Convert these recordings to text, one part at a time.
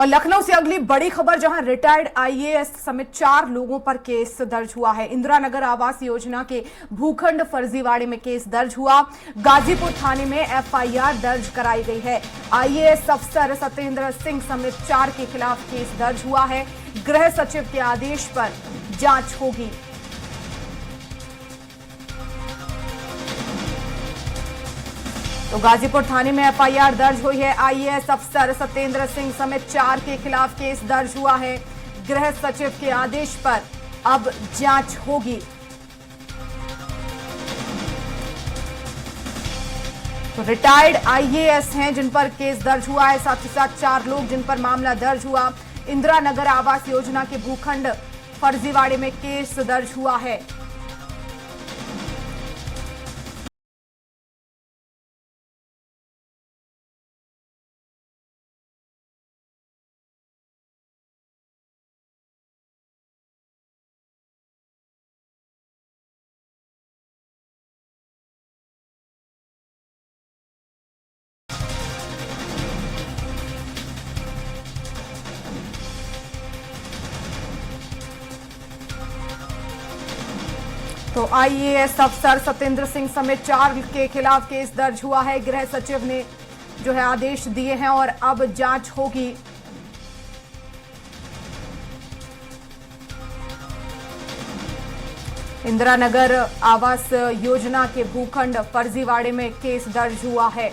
और लखनऊ से अगली बड़ी खबर, जहां रिटायर्ड आईएएस समेत 4 लोगों पर केस दर्ज हुआ है। इंदिरा नगर आवास योजना के भूखंड फर्जीवाड़े में केस दर्ज हुआ। गाजीपुर थाने में एफआईआर दर्ज कराई गई है। आईएएस अफसर सत्येंद्र सिंह समेत 4 के खिलाफ केस दर्ज हुआ है। गृह सचिव के आदेश पर जांच होगी। तो गाजीपुर थाने में एफआईआर दर्ज हुई है। आईएएस अफसर सत्येंद्र सिंह समेत 4 के खिलाफ केस दर्ज हुआ है। गृह सचिव के आदेश पर अब जांच होगी। तो रिटायर्ड आईएएस हैं जिन पर केस दर्ज हुआ है, साथ ही साथ 4 लोग जिन पर मामला दर्ज हुआ। इंदिरा नगर आवास योजना के भूखंड फर्जीवाड़े में केस दर्ज हुआ है। तो आईएएस अफसर सत्येंद्र सिंह समेत 4 के खिलाफ केस दर्ज हुआ है। गृह सचिव ने जो है आदेश दिए हैं और अब जांच होगी। इंदिरा नगर आवास योजना के भूखंड फर्जीवाड़े में केस दर्ज हुआ है।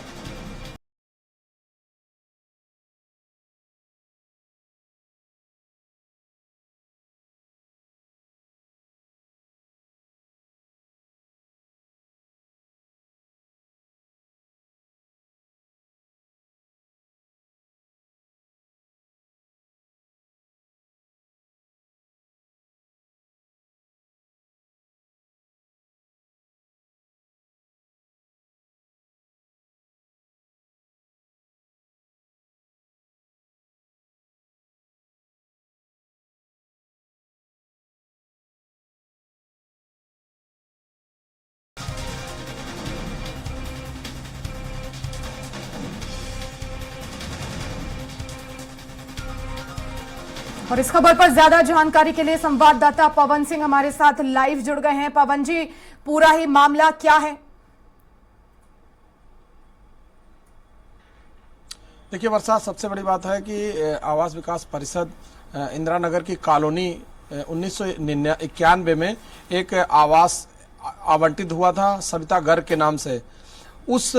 और इस खबर पर ज्यादा जानकारी के लिए संवाददाता पवन सिंह हमारे साथ लाइव जुड़ गए हैं। पवन जी, पूरा ही मामला क्या है? देखिए वर्षा, सबसे बड़ी बात है कि आवास विकास परिषद इंदिरा नगर की कॉलोनी 1991 में एक आवास आवंटित हुआ था सविता गर्ग के नाम से। उस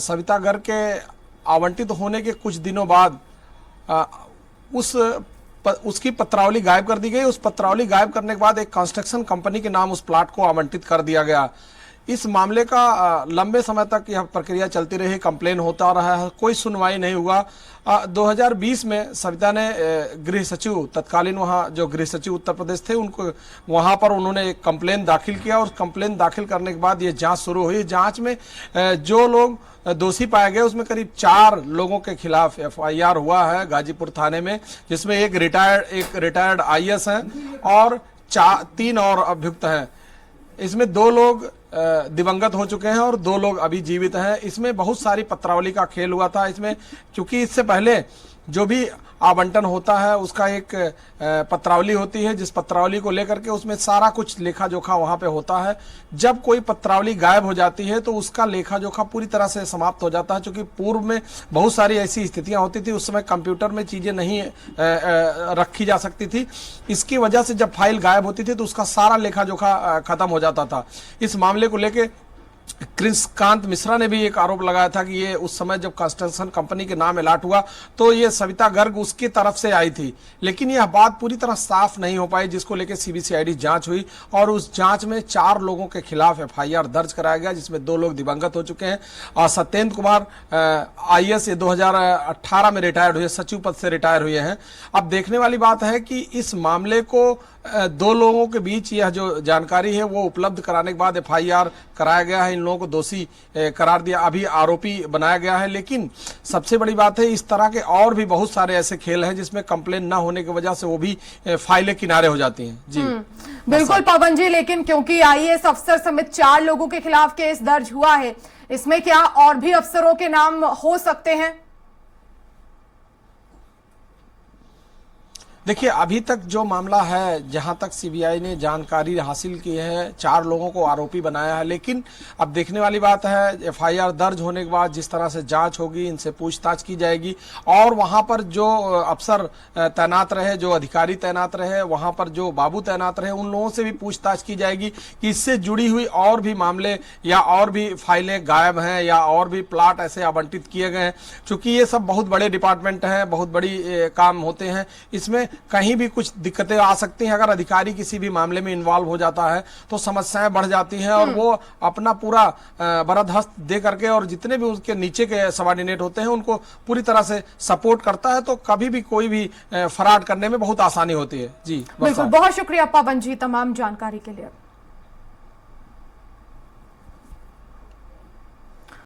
सविता गर्ग के आवंटित होने के कुछ दिनों बाद उसकी पत्रावली गायब कर दी गई। उस पत्रावली गायब करने के बाद एक कंस्ट्रक्शन कंपनी के नाम उस प्लाट को आवंटित कर दिया गया। इस मामले का लंबे समय तक यह प्रक्रिया चलती रही, कंप्लेन होता रहा है, कोई सुनवाई नहीं हुआ। 2020 में सविता ने गृह सचिव, तत्कालीन वहाँ जो गृह सचिव उत्तर प्रदेश थे, उनको वहाँ पर उन्होंने एक कंप्लेन दाखिल किया और कंप्लेन दाखिल करने के बाद ये जांच शुरू हुई। जांच में जो लोग दोषी पाए गए उसमें करीब 4 लोगों के खिलाफ एफआईआर हुआ है गाजीपुर थाने में, जिसमें एक रिटायर्ड आईएएस हैं और 3 और अभियुक्त हैं। इसमें 2 लोग दिवंगत हो चुके हैं और 2 लोग अभी जीवित हैं। इसमें बहुत सारी पत्रावली का खेल हुआ था। इसमें क्योंकि इससे पहले जो भी आवंटन होता है उसका एक पत्रावली होती है, जिस पत्रावली को लेकर के उसमें सारा कुछ लेखा जोखा वहां पे होता है। जब कोई पत्रावली गायब हो जाती है तो उसका लेखा जोखा पूरी तरह से समाप्त हो जाता है, क्योंकि पूर्व में बहुत सारी ऐसी स्थितियां होती थी। उस समय कंप्यूटर में चीजें नहीं रखी जा सकती थी। इसकी वजह से जब फाइल गायब होती थी तो उसका सारा लेखा जोखा खत्म हो जाता था। इस मामले को लेकर कृष्णकांत मिश्रा ने भी एक आरोप लगाया था कि ये उस समय जब कंस्ट्रक्शन कंपनी के नाम अलॉट हुआ तो ये सविता गर्ग उसकी तरफ से आई थी, लेकिन यह बात पूरी तरह साफ नहीं हो पाई, जिसको लेकर सीबीसीआईडी जांच हुई और उस जांच में 4 लोगों के खिलाफ एफआईआर दर्ज कराया गया, जिसमें 2 लोग दिवंगत हो चुके हैं। और सत्येंद्र कुमार आईएएस 2018 में रिटायर्ड हुए, सचिव पद से रिटायर हुए हैं। अब देखने वाली बात है कि इस मामले को 2 लोगों के बीच यह जो जानकारी है वो उपलब्ध कराने के बाद एफआईआर कराया गया है। इन लोगों को दोषी करार दिया, अभी आरोपी बनाया गया है। लेकिन सबसे बड़ी बात है, इस तरह के और भी बहुत सारे ऐसे खेल हैं जिसमें कंप्लेन ना होने की वजह से वो भी फाइलें किनारे हो जाती हैं। जी बिल्कुल पवन जी, लेकिन क्योंकि आईएएस अफसर समेत 4 लोगों के खिलाफ केस दर्ज हुआ है, इसमें क्या और भी अफसरों के नाम हो सकते हैं? देखिए, अभी तक जो मामला है, जहां तक सीबीआई ने जानकारी हासिल की है, 4 लोगों को आरोपी बनाया है। लेकिन अब देखने वाली बात है, एफआईआर दर्ज होने के बाद जिस तरह से जांच होगी, इनसे पूछताछ की जाएगी और वहां पर जो अफसर तैनात रहे, जो अधिकारी तैनात रहे, वहां पर जो बाबू तैनात रहे, उन लोगों से भी पूछताछ की जाएगी कि इससे जुड़ी हुई और भी मामले या और भी फाइलें गायब हैं या और भी प्लाट ऐसे आवंटित किए गए हैं। चूंकि ये सब बहुत बड़े डिपार्टमेंट हैं, बहुत बड़ी काम होते हैं, इसमें कहीं भी कुछ दिक्कतें आ सकती हैं। अगर अधिकारी किसी भी मामले में इन्वॉल्व हो जाता है तो समस्याएं बढ़ जाती हैं और वो अपना पूरा बरदहस्त दे करके और जितने भी उसके नीचे के सबॉर्डिनेट होते हैं उनको पूरी तरह से सपोर्ट करता है, तो कभी भी कोई भी फ्रॉड करने में बहुत आसानी होती है। जी, बिल्कुल, बहुत शुक्रिया पवन जी तमाम जानकारी के लिए।